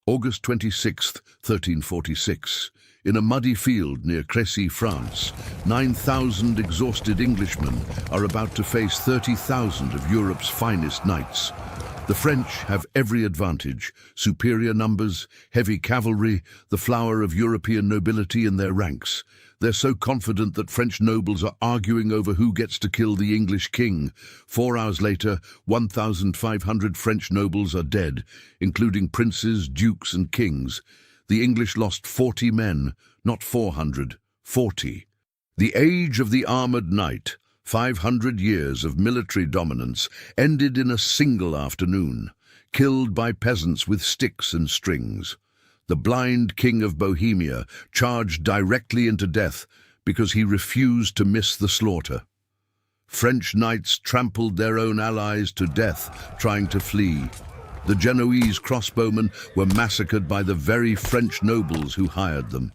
August 26, 1346. In a muddy field near Crécy, France, 9,000 exhausted Englishmen are about to face 30,000 of Europe's finest knights. The French have every advantage: superior numbers, heavy cavalry, the flower of European nobility in their ranks. They're so confident that French nobles are arguing over who gets to kill the English king. 4 hours later, 1,500 French nobles are dead, including princes, dukes and kings. The English lost 40 men, not 400, 40. The age of the armored knight, 500 years of military dominance, ended in a single afternoon, killed by peasants with sticks and strings. The blind king of Bohemia charged directly into death because he refused to miss the slaughter. French knights trampled their own allies to death trying to flee. The Genoese crossbowmen were massacred by the very French nobles who hired them.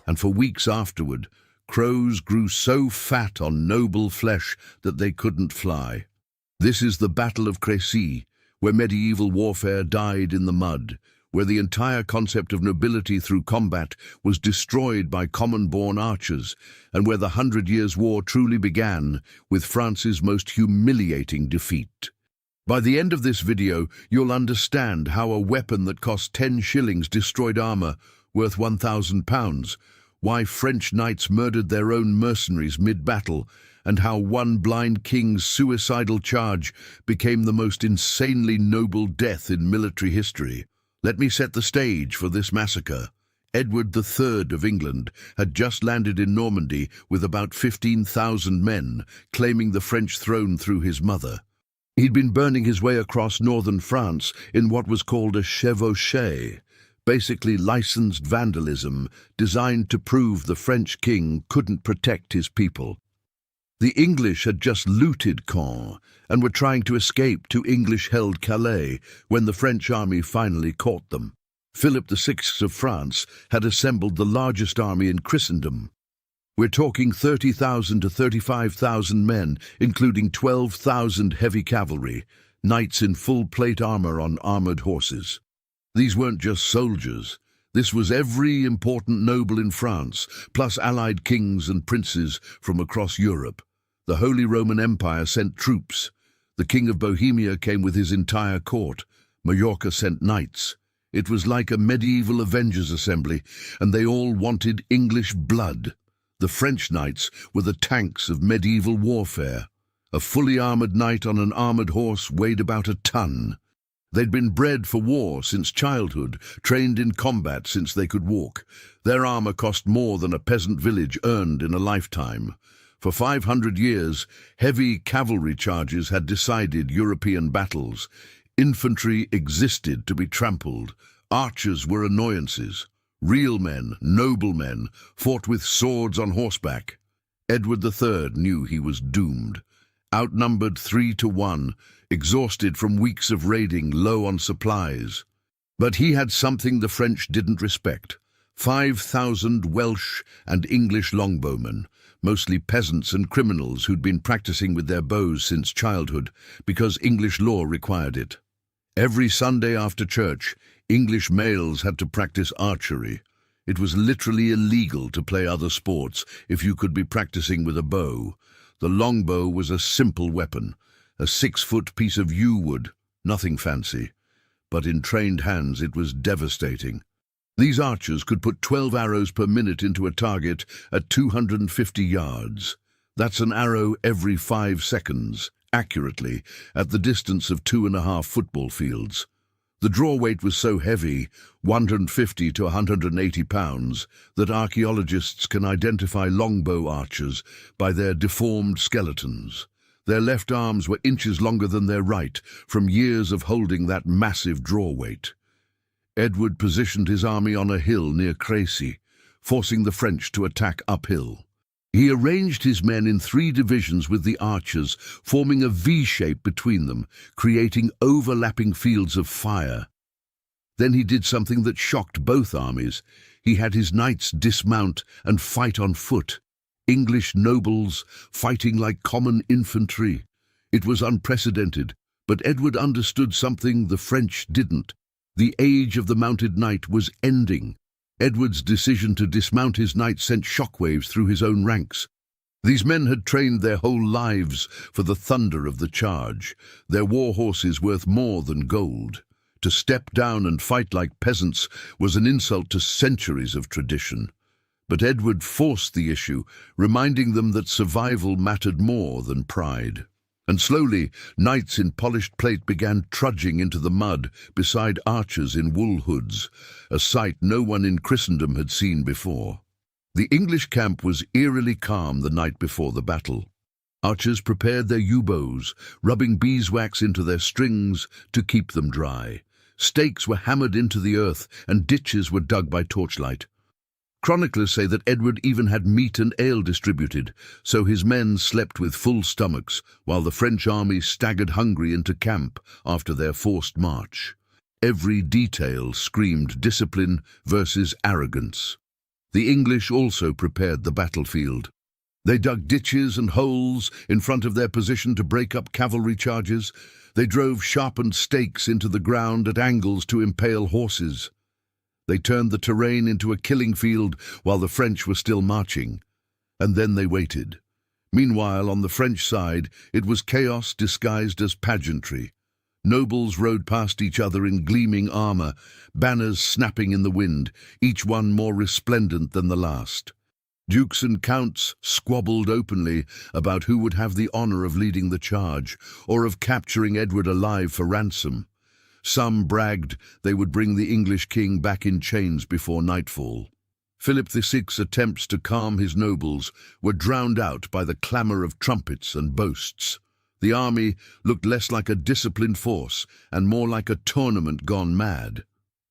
And for weeks afterward, crows grew so fat on noble flesh that they couldn't fly. This is the Battle of Crécy, where medieval warfare died in the mud, where the entire concept of nobility through combat was destroyed by common-born archers, and where the 100 Years' War truly began with France's most humiliating defeat. By the end of this video, you'll understand how a weapon that cost 10 shillings destroyed armor worth £1,000, why French knights murdered their own mercenaries mid-battle, and how one blind king's suicidal charge became the most insanely noble death in military history. Let me set the stage for this massacre. Edward III of England had just landed in Normandy with about 15,000 men, claiming the French throne through his mother. He'd been burning his way across northern France in what was called a chevauchée, basically licensed vandalism designed to prove the French king couldn't protect his people. The English had just looted Caen and were trying to escape to English-held Calais when the French army finally caught them. Philip VI of France had assembled the largest army in Christendom. We're talking 30,000 to 35,000 men, including 12,000 heavy cavalry, knights in full plate armor on armored horses. These weren't just soldiers. This was every important noble in France, plus allied kings and princes from across Europe. The Holy Roman Empire sent troops. The King of Bohemia came with his entire court. Majorca sent knights. It was like a medieval Avengers assembly, and they all wanted English blood. The French knights were the tanks of medieval warfare. A fully armored knight on an armored horse weighed about a ton. They'd been bred for war since childhood, trained in combat since they could walk. Their armor cost more than a peasant village earned in a lifetime. For 500 years, heavy cavalry charges had decided European battles. Infantry existed to be trampled. Archers were annoyances. Real men, noble men, fought with swords on horseback. Edward III knew he was doomed. Outnumbered 3 to 1, exhausted from weeks of raiding, low on supplies. But he had something the French didn't respect: 5,000 Welsh and English longbowmen, mostly peasants and criminals who'd been practicing with their bows since childhood because English law required it. Every Sunday after church, English males had to practice archery. It was literally illegal to play other sports if you could be practicing with a bow. The longbow was a simple weapon, a 6-foot piece of yew wood, nothing fancy. But in trained hands it was devastating. These archers could put 12 arrows per minute into a target at 250 yards. That's an arrow every 5 seconds, accurately, at the distance of 2.5 football fields. The draw weight was so heavy, 150 to 180 pounds, that archaeologists can identify longbow archers by their deformed skeletons. Their left arms were inches longer than their right, from years of holding that massive draw weight. Edward positioned his army on a hill near Crécy, forcing the French to attack uphill. He arranged his men in 3 divisions with the archers, forming a V-shape between them, creating overlapping fields of fire. Then he did something that shocked both armies. He had his knights dismount and fight on foot. English nobles fighting like common infantry. It was unprecedented, but Edward understood something the French didn't. The age of the mounted knight was ending. Edward's decision to dismount his knights sent shockwaves through his own ranks. These men had trained their whole lives for the thunder of the charge, their war horses worth more than gold. To step down and fight like peasants was an insult to centuries of tradition. But Edward forced the issue, reminding them that survival mattered more than pride. And slowly, knights in polished plate began trudging into the mud beside archers in wool hoods, a sight no one in Christendom had seen before. The English camp was eerily calm the night before the battle. Archers prepared their yew-bows, rubbing beeswax into their strings to keep them dry. Stakes were hammered into the earth, and ditches were dug by torchlight. Chroniclers say that Edward even had meat and ale distributed, so his men slept with full stomachs, while the French army staggered hungry into camp after their forced march. Every detail screamed discipline versus arrogance. The English also prepared the battlefield. They dug ditches and holes in front of their position to break up cavalry charges. They drove sharpened stakes into the ground at angles to impale horses. They turned the terrain into a killing field while the French were still marching. And then they waited. Meanwhile, on the French side, it was chaos disguised as pageantry. Nobles rode past each other in gleaming armor, banners snapping in the wind, each one more resplendent than the last. Dukes and counts squabbled openly about who would have the honor of leading the charge, or of capturing Edward alive for ransom. Some bragged they would bring the English king back in chains before nightfall. Philip VI's attempts to calm his nobles were drowned out by the clamor of trumpets and boasts. The army looked less like a disciplined force and more like a tournament gone mad.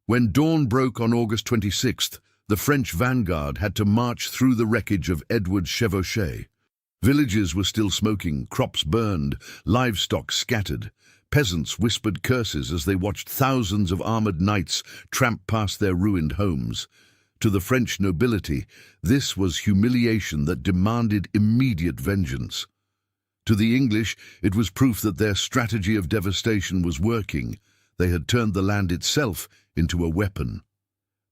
When dawn broke on August 26th, the French vanguard had to march through the wreckage of Edward's chevauchée. Villages were still smoking, crops burned, livestock scattered. Peasants whispered curses as they watched thousands of armored knights tramp past their ruined homes. To the French nobility, this was humiliation that demanded immediate vengeance. To the English, it was proof that their strategy of devastation was working. They had turned the land itself into a weapon.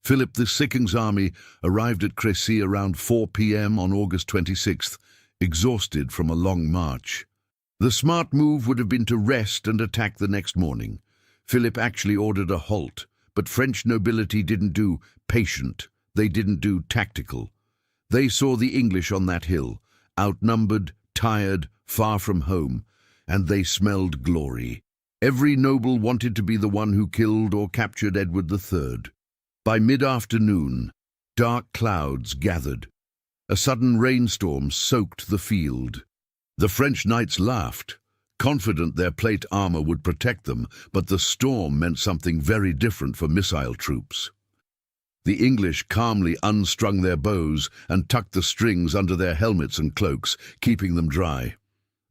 Philip II's army arrived at Crécy around 4 p.m. on August 26th, exhausted from a long march. The smart move would have been to rest and attack the next morning. Philip actually ordered a halt, but French nobility didn't do patient, they didn't do tactical. They saw the English on that hill, outnumbered, tired, far from home, and they smelled glory. Every noble wanted to be the one who killed or captured Edward III. By mid-afternoon, dark clouds gathered. A sudden rainstorm soaked the field. The French knights laughed, confident their plate armor would protect them, but the storm meant something very different for missile troops. The English calmly unstrung their bows and tucked the strings under their helmets and cloaks, keeping them dry.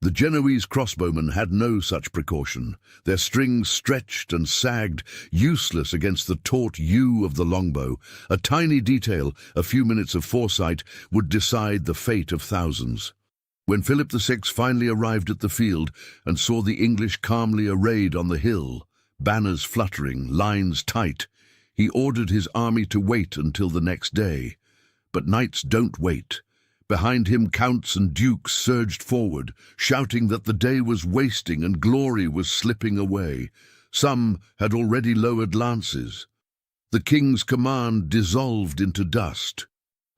The Genoese crossbowmen had no such precaution. Their strings stretched and sagged, useless against the taut yew of the longbow. A tiny detail, a few minutes of foresight, would decide the fate of thousands. When Philip VI finally arrived at the field and saw the English calmly arrayed on the hill, banners fluttering, lines tight, he ordered his army to wait until the next day. But knights don't wait. Behind him, counts and dukes surged forward, shouting that the day was wasting and glory was slipping away. Some had already lowered lances. The king's command dissolved into dust.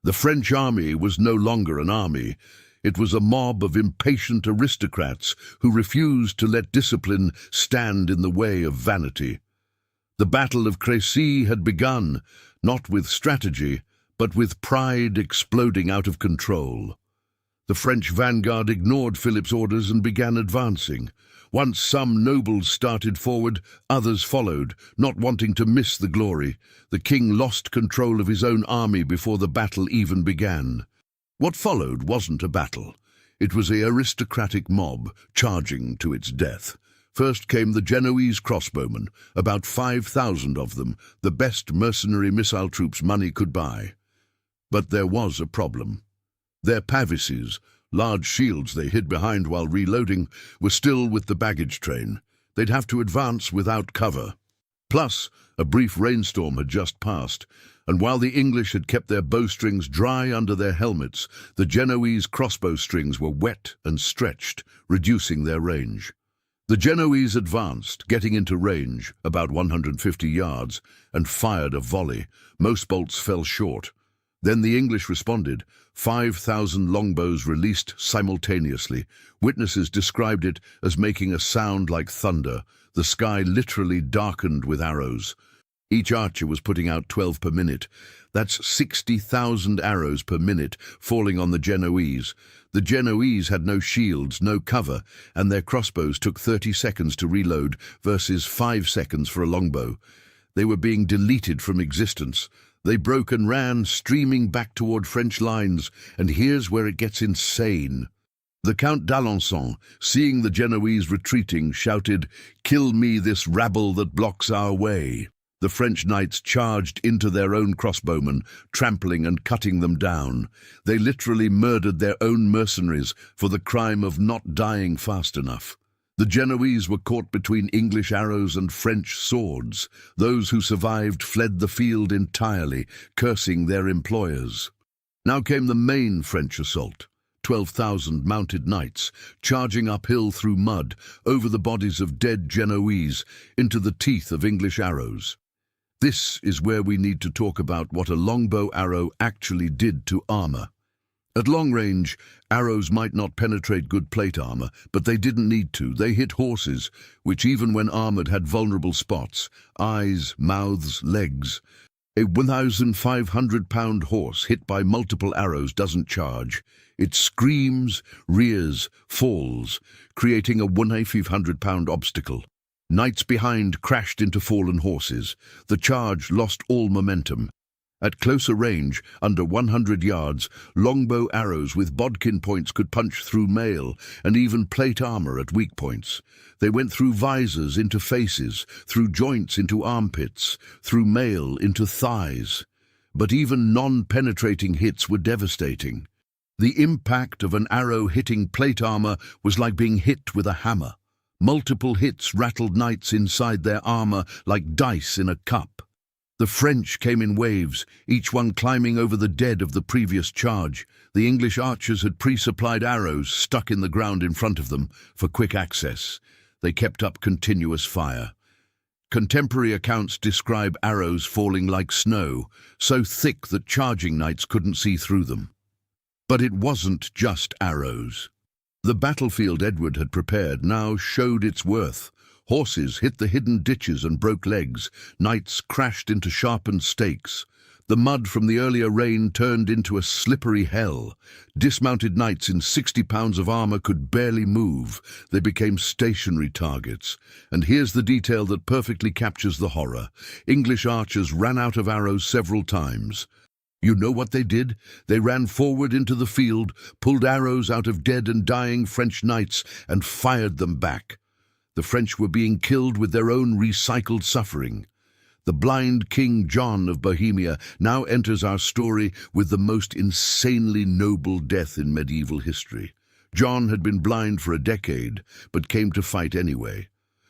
The French army was no longer an army. It was a mob of impatient aristocrats who refused to let discipline stand in the way of vanity. The Battle of Crécy had begun, not with strategy, but with pride exploding out of control. The French vanguard ignored Philip's orders and began advancing. Once some nobles started forward, others followed, not wanting to miss the glory. The king lost control of his own army before the battle even began. What followed wasn't a battle. It was an aristocratic mob charging to its death. First came the Genoese crossbowmen, about 5,000 of them, the best mercenary missile troops money could buy. But there was a problem. Their pavises, large shields they hid behind while reloading, were still with the baggage train. They'd have to advance without cover. Plus, a brief rainstorm had just passed, and while the English had kept their bowstrings dry under their helmets, the Genoese crossbow strings were wet and stretched, reducing their range. The Genoese advanced, getting into range, about 150 yards, and fired a volley. Most bolts fell short. Then the English responded. 5,000 longbows released simultaneously. Witnesses described it as making a sound like thunder. The sky literally darkened with arrows. Each archer was putting out 12 per minute. That's 60,000 arrows per minute falling on the Genoese. The Genoese had no shields, no cover, and their crossbows took 30 seconds to reload versus 5 seconds for a longbow. They were being deleted from existence. They broke and ran, streaming back toward French lines, and here's where it gets insane. The Count d'Alençon, seeing the Genoese retreating, shouted, "Kill me this rabble that blocks our way." The French knights charged into their own crossbowmen, trampling and cutting them down. They literally murdered their own mercenaries for the crime of not dying fast enough. The Genoese were caught between English arrows and French swords. Those who survived fled the field entirely, cursing their employers. Now came the main French assault. 12,000 mounted knights, charging uphill through mud, over the bodies of dead Genoese, into the teeth of English arrows. This is where we need to talk about what a longbow arrow actually did to armor. At long range, arrows might not penetrate good plate armor, but they didn't need to. They hit horses, which even when armored had vulnerable spots: eyes, mouths, legs. A 1,500-pound horse hit by multiple arrows doesn't charge. It screams, rears, falls, creating a 1,500-pound obstacle. Knights behind crashed into fallen horses. The charge lost all momentum. At closer range, under 100 yards, longbow arrows with bodkin points could punch through mail and even plate armor at weak points. They went through visors into faces, through joints into armpits, through mail into thighs. But even non-penetrating hits were devastating. The impact of an arrow hitting plate armor was like being hit with a hammer. Multiple hits rattled knights inside their armor like dice in a cup. The French came in waves, each one climbing over the dead of the previous charge. The English archers had pre-supplied arrows stuck in the ground in front of them for quick access. They kept up continuous fire. Contemporary accounts describe arrows falling like snow, so thick that charging knights couldn't see through them. But it wasn't just arrows. The battlefield Edward had prepared now showed its worth. Horses hit the hidden ditches and broke legs. Knights crashed into sharpened stakes. The mud from the earlier rain turned into a slippery hell. Dismounted knights in 60 pounds of armor could barely move. They became stationary targets. And here's the detail that perfectly captures the horror. English archers ran out of arrows several times. You know what they did? They ran forward into the field, pulled arrows out of dead and dying French knights, and fired them back. The French were being killed with their own recycled suffering. The blind King John of Bohemia now enters our story with the most insanely noble death in medieval history. John had been blind for a decade, but came to fight anyway.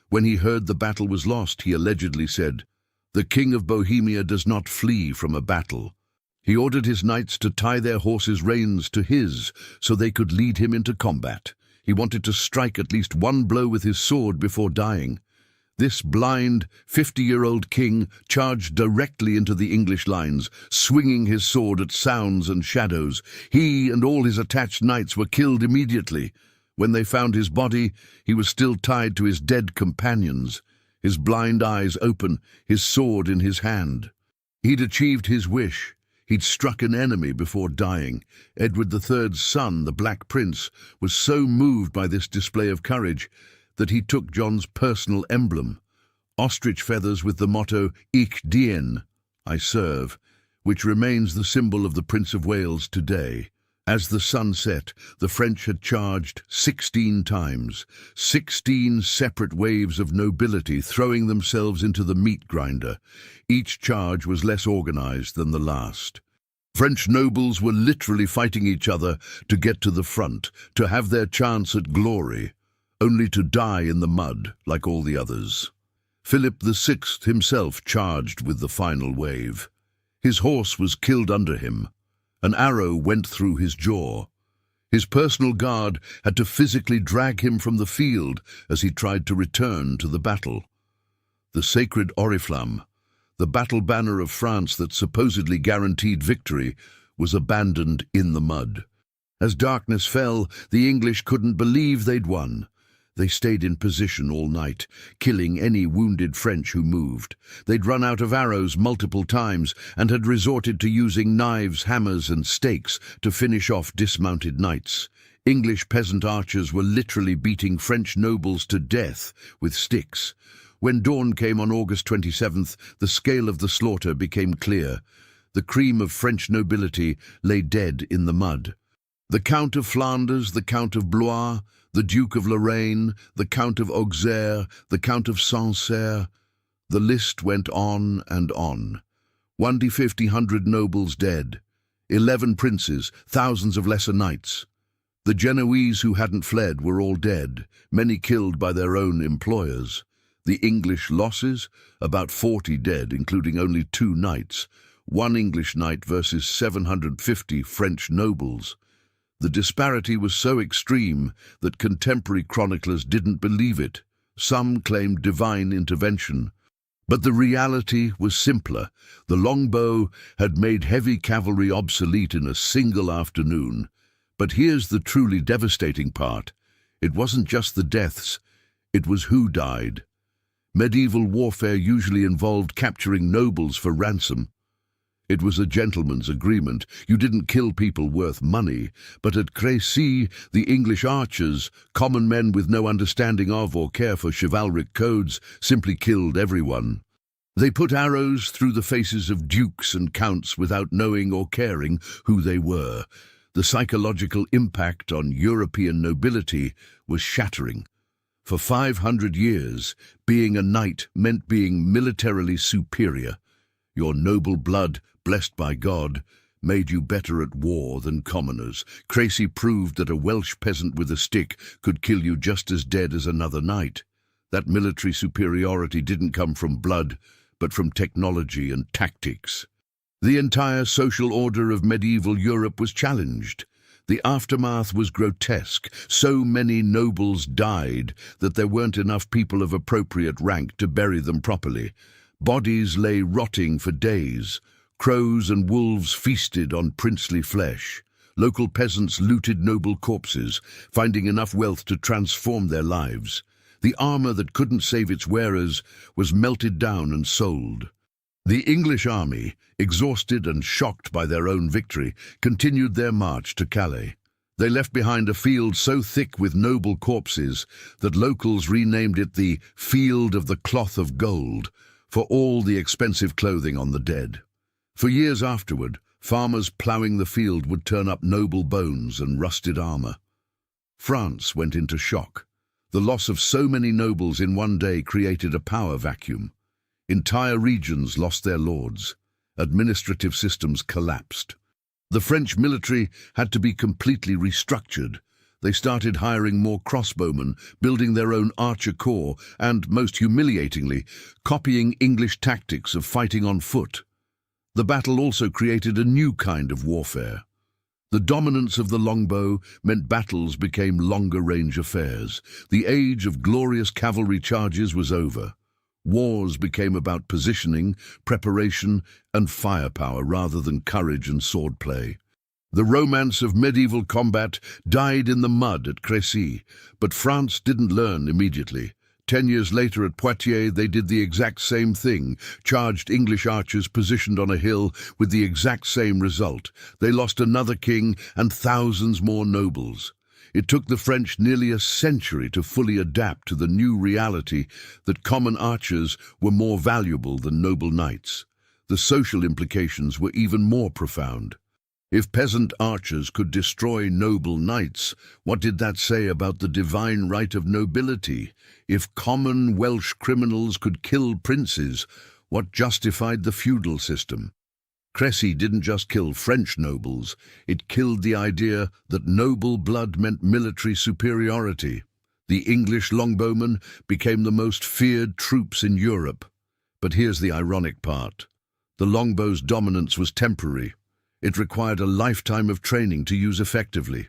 When he heard the battle was lost, he allegedly said, "The King of Bohemia does not flee from a battle." He ordered his knights to tie their horses' reins to his, so they could lead him into combat. He wanted to strike at least one blow with his sword before dying. This blind, 50-year-old king charged directly into the English lines, swinging his sword at sounds and shadows. He and all his attached knights were killed immediately. When they found his body, he was still tied to his dead companions, his blind eyes open, his sword in his hand. He'd achieved his wish. He'd struck an enemy before dying. Edward III's son, the Black Prince, was so moved by this display of courage that he took John's personal emblem, ostrich feathers with the motto Ich dien, I serve, which remains the symbol of the Prince of Wales today. As the sun set, the French had charged 16 times, 16 separate waves of nobility throwing themselves into the meat grinder. Each charge was less organized than the last. French nobles were literally fighting each other to get to the front, to have their chance at glory, only to die in the mud like all the others. Philip VI himself charged with the final wave. His horse was killed under him. An arrow went through his jaw. His personal guard had to physically drag him from the field as he tried to return to the battle. The sacred oriflamme, the battle banner of France that supposedly guaranteed victory, was abandoned in the mud. As darkness fell, the English couldn't believe they'd won. They stayed in position all night, killing any wounded French who moved. They'd run out of arrows multiple times and had resorted to using knives, hammers and stakes to finish off dismounted knights. English peasant archers were literally beating French nobles to death with sticks. When dawn came on August 27th, the scale of the slaughter became clear. The cream of French nobility lay dead in the mud. The Count of Flanders, the Count of Blois, the Duke of Lorraine, the Count of Auxerre, the Count of Sancerre. The list went on and on. 150 nobles dead, 11 princes, thousands of lesser knights. The Genoese who hadn't fled were all dead, many killed by their own employers. The English losses? About 40 dead, including only 2 knights. 1 English knight versus 750 French nobles. The disparity was so extreme that contemporary chroniclers didn't believe it. Some claimed divine intervention. But the reality was simpler. The longbow had made heavy cavalry obsolete in a single afternoon. But here's the truly devastating part. It wasn't just the deaths, it was who died. Medieval warfare usually involved capturing nobles for ransom. It was a gentleman's agreement. You didn't kill people worth money. But at Crécy, the English archers, common men with no understanding of or care for chivalric codes, simply killed everyone. They put arrows through the faces of dukes and counts without knowing or caring who they were. The psychological impact on European nobility was shattering. For 500 years, being a knight meant being militarily superior. Your noble blood, blessed by God, made you better at war than commoners. Crécy proved that a Welsh peasant with a stick could kill you just as dead as another knight. That military superiority didn't come from blood, but from technology and tactics. The entire social order of medieval Europe was challenged. The aftermath was grotesque. So many nobles died that there weren't enough people of appropriate rank to bury them properly. Bodies lay rotting for days. Crows and wolves feasted on princely flesh. Local peasants looted noble corpses, finding enough wealth to transform their lives. The armor that couldn't save its wearers was melted down and sold. The English army, exhausted and shocked by their own victory, continued their march to Calais. They left behind a field so thick with noble corpses that locals renamed it the Field of the Cloth of Gold, for all the expensive clothing on the dead. For years afterward, farmers ploughing the field would turn up noble bones and rusted armor. France went into shock. The loss of so many nobles in one day created a power vacuum. Entire regions lost their lords. Administrative systems collapsed. The French military had to be completely restructured. They started hiring more crossbowmen, building their own archer corps, and, most humiliatingly, copying English tactics of fighting on foot. The battle also created a new kind of warfare. The dominance of the longbow meant battles became longer-range affairs. The age of glorious cavalry charges was over. Wars became about positioning, preparation, and firepower rather than courage and swordplay. The romance of medieval combat died in the mud at Crécy, but France didn't learn immediately. 10 years later at Poitiers, they did the exact same thing, charged English archers positioned on a hill with the exact same result. They lost another king and thousands more nobles. It took the French nearly a century to fully adapt to the new reality that common archers were more valuable than noble knights. The social implications were even more profound. If peasant archers could destroy noble knights, what did that say about the divine right of nobility? If common Welsh criminals could kill princes, what justified the feudal system? Crécy didn't just kill French nobles, it killed the idea that noble blood meant military superiority. The English longbowmen became the most feared troops in Europe. But here's the ironic part. The longbow's dominance was temporary. It required a lifetime of training to use effectively.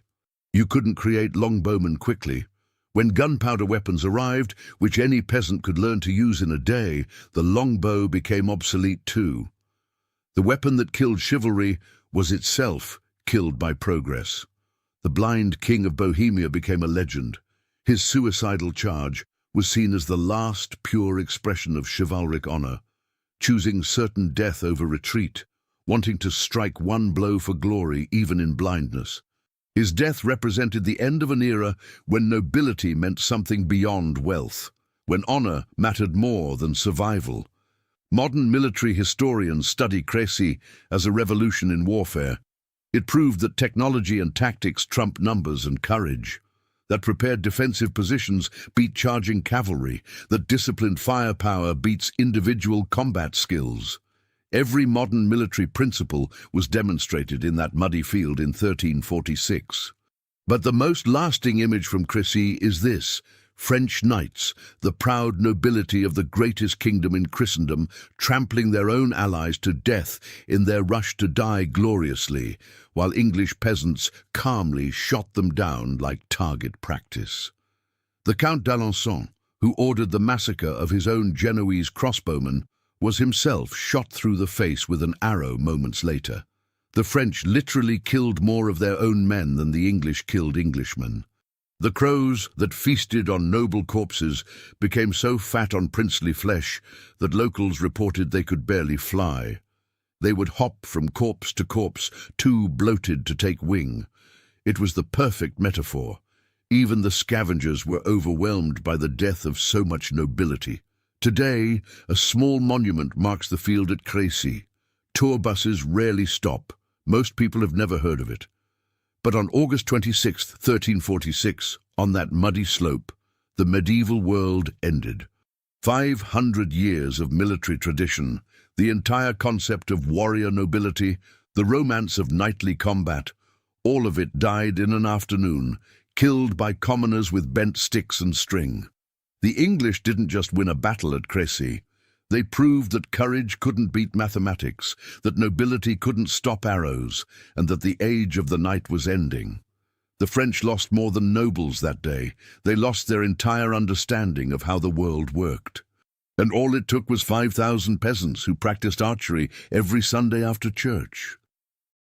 You couldn't create longbowmen quickly. When gunpowder weapons arrived, which any peasant could learn to use in a day, the longbow became obsolete too. The weapon that killed chivalry was itself killed by progress. The blind king of Bohemia became a legend. His suicidal charge was seen as the last pure expression of chivalric honor, choosing certain death over retreat, wanting to strike one blow for glory even in blindness. His death represented the end of an era when nobility meant something beyond wealth, when honor mattered more than survival. Modern military historians study Crécy as a revolution in warfare. It proved that technology and tactics trumped numbers and courage, that prepared defensive positions beat charging cavalry, that disciplined firepower beats individual combat skills. Every modern military principle was demonstrated in that muddy field in 1346. But the most lasting image from Crécy is this: French knights, the proud nobility of the greatest kingdom in Christendom, trampling their own allies to death in their rush to die gloriously, while English peasants calmly shot them down like target practice. The Count d'Alençon, who ordered the massacre of his own Genoese crossbowmen, was himself shot through the face with an arrow moments later. The French literally killed more of their own men than the English killed Englishmen. The crows that feasted on noble corpses became so fat on princely flesh that locals reported they could barely fly. They would hop from corpse to corpse, too bloated to take wing. It was the perfect metaphor. Even the scavengers were overwhelmed by the death of so much nobility. Today, a small monument marks the field at Crécy. Tour buses rarely stop. Most people have never heard of it. But on August 26, 1346, on that muddy slope, the medieval world ended. 500 years of military tradition, the entire concept of warrior nobility, the romance of knightly combat, all of it died in an afternoon, killed by commoners with bent sticks and string. The English didn't just win a battle at Crécy. They proved that courage couldn't beat mathematics, that nobility couldn't stop arrows, and that the age of the knight was ending. The French lost more than nobles that day. They lost their entire understanding of how the world worked. And all it took was 5,000 peasants who practiced archery every Sunday after church.